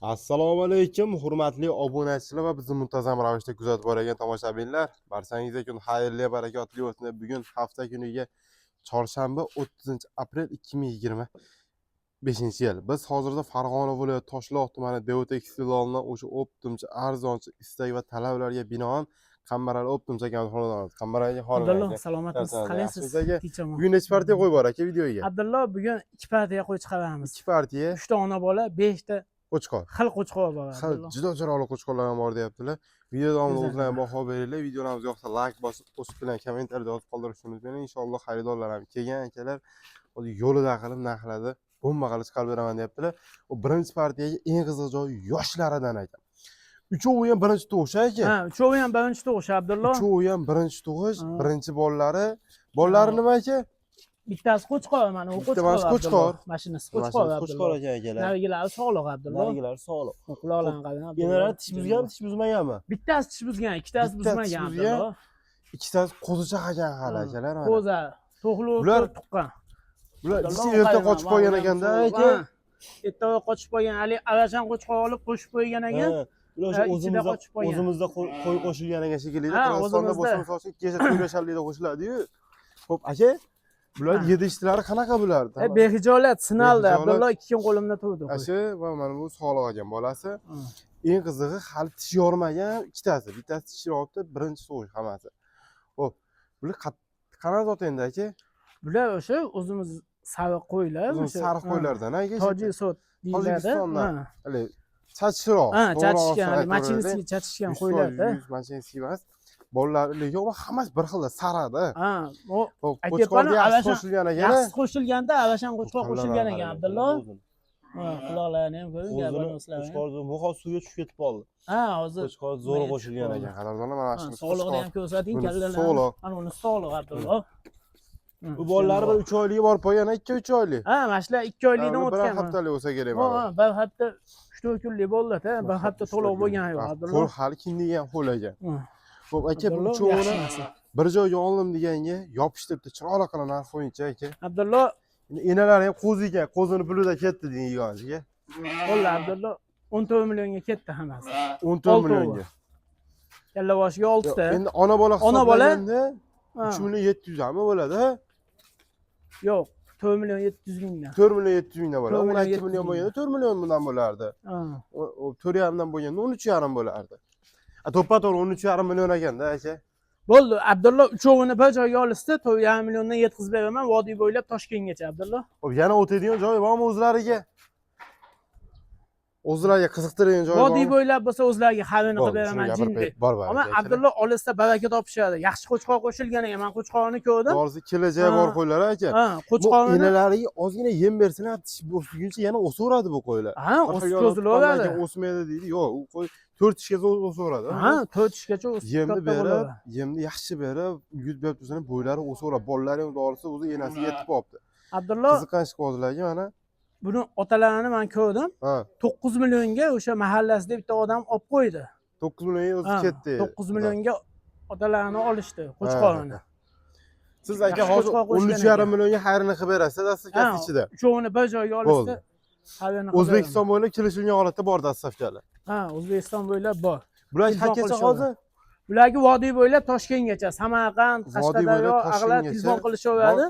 Assalomu alaykum, hurmatli obunachilar va bizni muntazam ravishda kuzatib borgan tomoshabinlar. Barchangizga kun xayrli, barakotli o'tsin. Bugun hafta kuniga chorshanba 30-aprel 2025-yil. Biz hozirda Farg'ona viloyati Toshloq tumani Deotex filialidan o'sha optimcha arzonchi istak va talablarga binoan Qambarali optimcha xonadonimiz. Qambarali xonim. Abdulloh, salomatmisiz? Qalaysiz? Bugun necha partiya qo'yib bor aka videoga? Abdulloh, bugun 2 partiya qo'y chiqaramiz. 2 partiya. 3 ta ona bola, 5 ta qo'chqor. xil qo'chqor bor. Juda chiroyli qo'chqorlar ham bor deyaptilar. Video davomida o'zlaringiz baho beringlar. Videolarimiz yoqsa like bosib, qo'shib bilan kommentariyada yozib qoldirishingiz bilan inshaalloh xaridorlar ham kelgan akalar hozir yo'lida qilib narxlarda bomba qilib chiqarib beraman deyaptilar. U birinchi partiyaga eng qiziq joyi yoshlaridan ekan. Uchovi ham birinchi tug'ish aka. Ha, uchovi ham birinchi tug'ish Abdulloh. Uchovi ham birinchi tug'ish, birinchi bolalari. Bolalari nima aka? Bittasi qo'chqor, mana u qo'chqor. Qo'chqor. Mashinasi qo'chqor Abdulloh. Qo'chqor akalar. Navigilari sog'liq Abdulloh. Navigilari sog'liq. Quloqlarni qarang Abdulloh. General tish buzgan, tish buzmaganmi? Bittasi tish buzgan, ikkitasi buzmagan Abdulloh. Ikkitasi qo'zicha qilgan hali akalar. Qo'za, to'qluq, tuqqan. Bular ichki erta qochib qolgan ekanda aka. Erta qochib qolgan, hali arashan qo'chqor olib qo'shib qo'ygan ekan. Ular o'zimizda qo'y qo'shilgan ekan shekilli. Qirg'izistonda bo'lsa misol uchun kecha to'ylashallikda qo'shiladi-yu. Xo'p, aka, bular yedishlari qanaqa bulardi? Behijolat sinaldi Abdulloh, 2 kun qo'limda turdi. Asha va mana bu sog'liq ekan bolasi. Eng qizig'i hali tish yormagan ikkitasi. Bittasi tish yoribdi, birinchi tug'ish hammasi. Xo'p, bular qanaqa zot endi aka? Bular o'sha o'zimiz sariq qo'ylar, o'sha sariq qo'ylardan aka. Tojikiston deyiladi. Hali chachishroq. Ha, chachishgan, machinskiy chachishgan qo'ylarda. Machinskiy emas. Bolalar yo'q, hammasi bir xil sarada. Ha, u qo'chqorga yaxshi qo'shilgan ekan. Yaxshi qo'shilganda, avashan qo'chqor qo'shilgan ekan Abdulloh. Ha, quloqlarini ham ko'ring, gabanoslar. Qo'chqor muhol suvga tushib ketib qoldi. Ha, hozir qo'chqor zo'r qo'shilgan ekan. Qadrdonlar, mana shu sog'lig'ini ham ko'rsating, kallalarni. Sog'liq. Ana uni sog'liq Abdulloh. Bu bolalar 3 oyligi bor qo'ygan, 2-3 oylik. Ha, mana shular 2 oylikdan o'tgan. Bir haftalik bo'lsa kerak mana. Ha, bir hafta 3-4 kunlik bo'ldi-da, bir hafta to'liq bo'lgan yo'q Abdulloh. Qo'l hali kindigan qo'l ekan. Xo'p, aka, bu uchovini bir joyga oldim deganga yopishtiribdi, chiroyli qilib narx qo'yincha aka. Abdulloh, enalari ham qo'zi ekan, qo'zini pulida ketdi degansiga. Qo'llar Abdulloh 14 millionga ketdi hammasi. 14 millionga. Kallavoshiga 6 ta. Endi ona bola hisoblaganda 3 million 700 mi bo'ladi? Yo'q, 4 million 700 mingdan. 4 million 700 mingdan bo'ladi. 12 million bo'lganda 4 million bundan bo'lardi. Ha. 4,5 dan bo'lganda 13,5 bo'lardi. To'ppa-to'g'ri 13,5 million ekanda aka. Bo'ldi, Abdulloh uchovini bir joyga olishsa 4,5 milliondan yetkazib beraman, vodiy bo'ylab Toshkentgacha Abdulloh. Xo'p, yana o'tadigan joy bormi o'zlariga? O'zlariga qiziqtirgan joy bormi? Vodiy bo'ylab bo'lsa o'zlariga xarini qilib beraman, jinni. Ammo Abdulloh olishsa baraka topishadi. Yaxshi qo'chqor qo'shilgan ekan, men qo'chqorni ko'rdim. To'g'risi kelajagi bor qo'ylar aka. Ha, qo'chqorni enalariga ozgina yem bersinlar, tish o'sguncha yana o'saveradi bu qo'ylar. Ha, o'sib cho'zilaveradi. O'smaydi deydi. Yo'q, u qo'y 4 tishgacha o'saveradi. Ha, 4 tishgacha o'sib yemni berib, yemni yaxshi berib, yut berib tursa, bo'ylari o'saveradi. Bolalari ham dorisi o'zi enasiga yetib qolibdi. Abdulloh, qiziqqan ishqibozlarga mana buni otalarini men ko'rdim. 9 millionga o'sha mahallasida bitta odam olib qo'ydi. 9 millionga o'zi ketdi. 9 millionga otalarini olishdi, qo'chqorini. Siz aka hozir 13,5 millionga xayrini qilib berasiz, dastavkasi ichida. Uchovini bir joyga olishdi. O'zbekiston bo'ylab kelishilgan holatda bor dastavkalar. Ha, O'zbekiston bo'ylab bor. Bular qachongacha hozir? Bularga vodiy bo'ylab Toshkentgacha, Samarqand, Qashqadaryo, Ag'lar telefon qilishaveradi.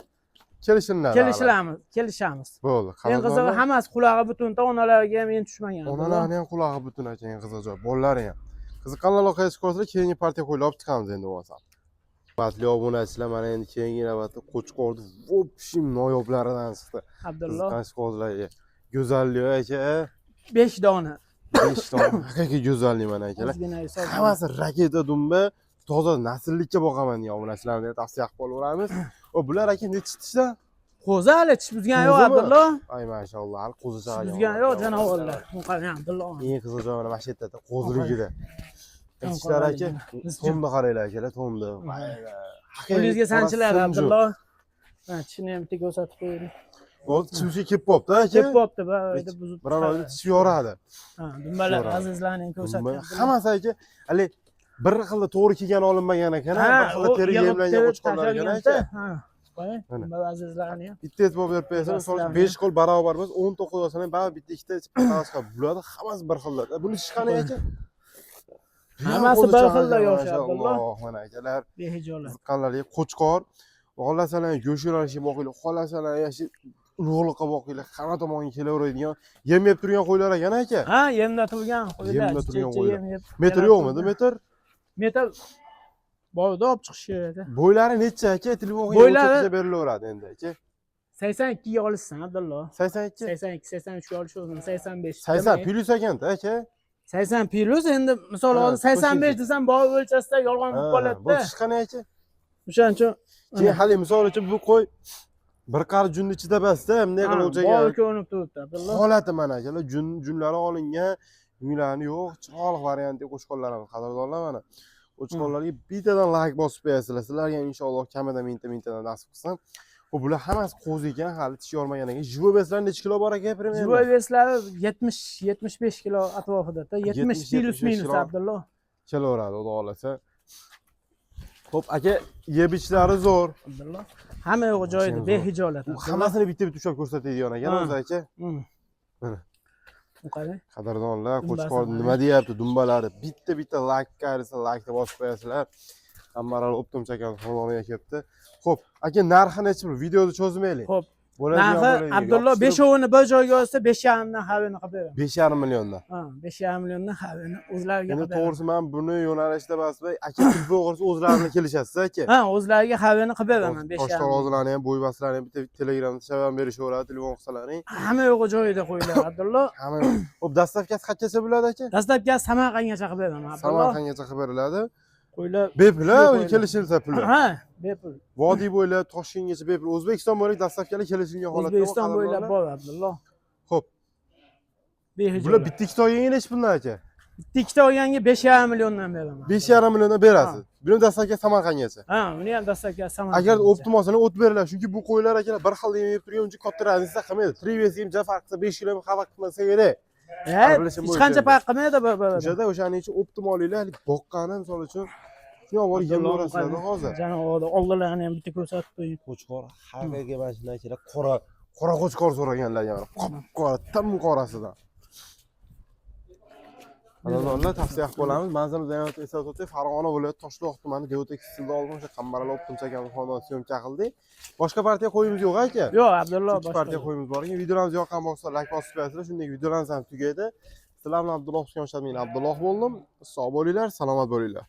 Kelishamiz. Bo'ldi. Eng qizig'i hammasi qulog'i butun, onalarga ham men tushmagan. Onalarning ham qulog'i butun ekan, eng qiziq joy. Bolalari ham. Qiziqqanlar aloqaga chiqsa, keyingi partiya qo'yib olib chiqamiz endi bo'lsa. Hurmatli obunachilar, mana endi keyingi navbatda qo'chqorni vobshim noyoblaridan chiqdi. Abdulloh. Qo'chqorlarga go'zallik aka. 5 dona. 5 dona. Haqiqiy go'zallik mana akalar. Hammasi raketa dumba. Toza nasllikka boqaman degan obunachilarni tavsiya qilib qolaveramiz. Bular aka nechi tishda? Qo'zi hali tish buzgan yo'q Abdulloh. Ay mashalloh, hali qo'zi chaqagan. Buzgan yo'q janovorlar. Qarang Abdulloh. Eng qiziq joyi mana shu yerda, qo'ziligida. Tishlar aka, tomda qaranglar akalar, tomda. Qo'lingizga sanchiladi Abdulloh. Ha, tishini ham bitta ko'rsatib qo'ying. Bo'ldi, tishimga kelib qopti aka. Kelib qopti, baribir buzib. Bir oyda tish yoradi. Ha, dumbalar azizlarning ko'rsatgan. Hammasi aka, hali bir xilda to'g'ri kelgan olinmagan ekan, bir xilda teri yemlangan qo'chqorlar ekan aka. qo'y. Mana. Nima azizlarni ham. Bitta e'tibor berib qo'yasizlar, misol uchun Baslarni. 5 qo'l barobar emas, 19 olsang ham baribir bitta ikkita chiqib bo'ladi, hammasi bir xillar. Buni chiqqani aka. Hammasi bir xillar yoshi Abdulloh. Alloh, mana akalar. Behijolat. Ziqqanlarga qo'chqor. Xohlasalar go'shirashga boqinglar, xohlasalar yashi ulug'liqqa boqinglar, hamma tomonga kelaveradigan, yem yeb turgan qo'ylar ekan aka. Ha, yemda turgan qo'ylar. Yemda turgan qo'ylar. Yem yeb. Metr yo'qmi? Metr? Metr boyda olib chiqish kerak. Bo'ylari necha aka? Telefonga Bo'ylari- berilaveradi endi aka. 82 ga olishsan Abdulloh. 82. 82, 83 ga olish o'zim 85. 80 plus ekanda aka. 80 plus endi misol Ha, hozir 85 qo'shimcha. desam boy o'lchasida yolg'on bo'lib Bu qoladida. chiqqani aka. O'shaning uchun Keyin hali misol uchun bu qo'y bir qar junni ichida basda, bunday qilib boy o'lchagan. ko'rinib turibdi Abdulloh. Holati mana akalar, junlari olingan, yunglari yo'q, chiroyli variantli qo'chqorlarimiz qadrdonlar mana. Qo'chqorlarga bittadan like bosib qo'yasizlar. Sizlarga ham inshaalloh kamida mingtadan nasib qilsin. Bu bular hammasi qo'zi ekan, hali tish yormagan ekan. Jivobeslar necha kilo bor aka gapiring? Jivoy beslari 70-75 kilo atrofida. 70 plus minus kilo. Abdulloh. Kelaveradi, xudo xolasa. Xo'p, aka, yeb ichlari zo'r. Abdulloh. Hamma yo'q joyida Zo'r. behijolat. U hammasini bitta-bitta ushlab ko'rsatadigan ekan o'zi aka. Mana. Bu qarang. Qadrdonlar, Dumbasi qo'chqor mana. nima deyapti? Dumbalari bitta-bitta like qarisa, like bosib qo'yasizlar. Hammalar optim chakani xonadoniga kelibdi. Xo'p, aka narxi necha pul? Videoni cho'zmaylik. Xo'p. Bo'ladigan Narxi bo'ladigan. Abdulloh 5ovini bir joyga olsa 5,5 dan xabarini qilib beraman. 5,5 milliondan. Ha, 5,5 milliondan xabarini o'zlariga Endi qilib beraman. to'g'risi men buni yo'nalishda emasman. Aka telefon qilsa o'zlari bilan kelishasiz aka. Ha, o'zlariga xabarini qilib beraman 5,5. Toshtarozilarni ham, bo'ybaslarni ham bitta Telegramda shabam berishaveradi, telefon qilsalaring. Hamma yo'q joyida qo'ylar Abdulloh. Hamma. Xo'p, dastavkasi qanchacha bo'ladi aka? Dastlabki Samarqandgacha qilib beraman Abdulloh. Samarqandgacha qilib beriladi. Qo'ylar Bepul, Bepul. kelishilsa puli. ha, bepul. Vodiy bo'ylab Toshkentgacha bepul. O'zbekiston bo'ylab dastavkali kelishilgan holatda. O'zbekiston bo'ylab bor Abdulloh. Xo'p. Behijolat. Bular bitta ikkita olganga necha puldan aka? Bitta ikkita olganga 5,5 milliondan beraman. 5,5 milliondan berasiz. Buni dastavka Samarqandgacha. Ha, buni ham dastlabki Samarqand. Agar optim olsanglar o't beriladi. Chunki bu qo'ylar akalar bir xil yeb turgan uncha katta raznica qilmaydi. Trives ham ja farq qilsa 5 kilo xabar qilmasa kerak. bilishim hech bo'yicha qancha endi. farq qilmaydi bir. O'shada o'shaning uchun optim olinglar, boqqani misol uchun shuni olib yem o'rasizlar hozir. Janobi oldalarini ham bitta ko'rsatib qo'ying. Qo'chqor haqiqiy mashina kerak. Qora qo'chqor so'raganlarga mana. Qop-qora, tam qorasidan. Qadrdonlar tavsiya qilib qolamiz. Manzilimiz Zangiot eslatib o'tay, Farg'ona viloyati Toshloq tumani Geotek istilda olgan o'sha qambarali optim chakani xonadon syomka qildik. Boshqa partiya qo'yimiz yo'q aka. Yo'q, Abdulloh Ikki partiya qo'yimiz bor ekan. Videolarimiz yoqqan bo'lsa, like bosib qo'yasizlar. Shunday videolarimiz ham tugaydi. Sizlar bilan Abdulloh Abdulloh bo'ldim. Sog' bo'linglar, salomat bo'linglar.